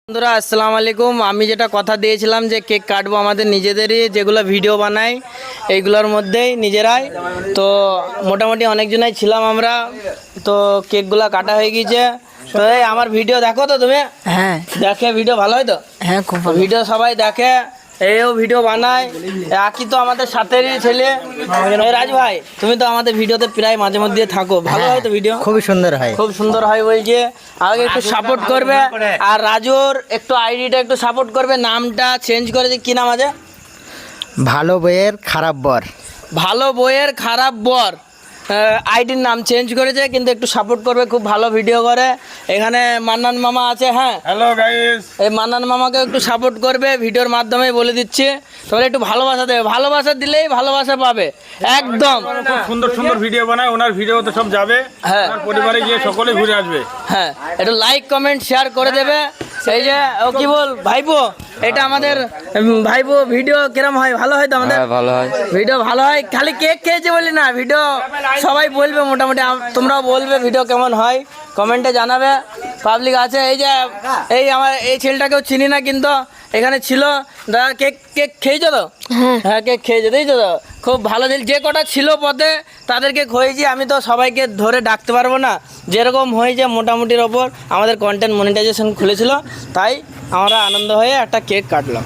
বন্ধুরা আসসালামু আলাইকুম। আমি যেটা কথা দিয়েছিলাম যে কেক কাটবো আমাদের নিজেদেরই, যেগুলো ভিডিও বানাই এইগুলোর মধ্যেই নিজেরাই, তো মোটামুটি অনেকজনাই ছিলাম আমরা, তো কেকগুলো কাটা হয়ে গিয়েছে। তো এই আমার ভিডিও দেখো তো তুমি? হ্যাঁ দেখে ভিডিও ভালো হয় তো? হ্যাঁ খুব ভালো। ভিডিও সবাই দেখে, এও ভিডিও বানায়। আকি তো আমাদের সাথেরই ছেলে। এই রাজ ভাই, তুমি তো আমাদের ভিডিওতে প্রায় মাঝে মধ্যে থাকো, ভালো হয় তো ভিডিও? খুবই সুন্দর হয়। খুব সুন্দর হয় বলছে। আগে একটু সাপোর্ট করবে, আর রাজুর একটু আইডিটা একটু সাপোর্ট করবে। নামটা চেঞ্জ করেছে, কি নাম আছে? ভালো বইয়ের খারাপ বর। ভালো বইয়ের খারাপ বর আইডির নাম চেঞ্জ করেছে, কিন্তু একটু সাপোর্ট করবে, খুব ভালো ভিডিও করে। এখানে মান্নান মামা আছে। হ্যাঁ হ্যালো গাইস, এই মান্নান মামাকে একটু সাপোর্ট করবে, ভিডিওর মাধ্যমে বলে দিচ্ছে। তোমরা একটু ভালোবাসা দেবে, ভালোবাসা দিলেই ভালোবাসা পাবে একদম। খুব সুন্দর সুন্দর ভিডিও বানায়, ওনার ভিডিও তো সব যাবে। হ্যাঁ। ওনার পরিবারে গিয়ে সকলে ঘুরে আসবে। হ্যাঁ, একটু লাইক কমেন্ট শেয়ার করে দেবে। সেই যে ও কি বল ভাইপো, এটা আমাদের ভাইপো। ভিডিও কিরম হয়? ভালো হয় তো আমাদের? ভালো হয়। ভিডিও ভালো হয়, খালি কেক খেয়েছে বলি না, ভিডিও সবাই বলবে মোটামুটি। তোমরাও বলবে ভিডিও কেমন হয়, কমেন্টে জানাবে। পাবলিক আছে এই যে, এই আমার এই ছেলেটাকেও চিনি না, কিন্তু এখানে ছিল। দাদা কেক কেক খেয়েছো তো? হ্যাঁ কেক খেয়েছো, দিয়েছো তো? খুব ভালো ছিল। যে কটা ছিল পথে তাদেরকে খোয়েছি। আমি তো সবাইকে ধরে ডাকতে পারবো না, যেরকম হয়েছে মোটামুটির ওপর আমাদের কন্টেন্ট মনিটাইজেশন খুলেছিল, তাই আমরা আনন্দ হয়ে একটা কেক কাটলাম।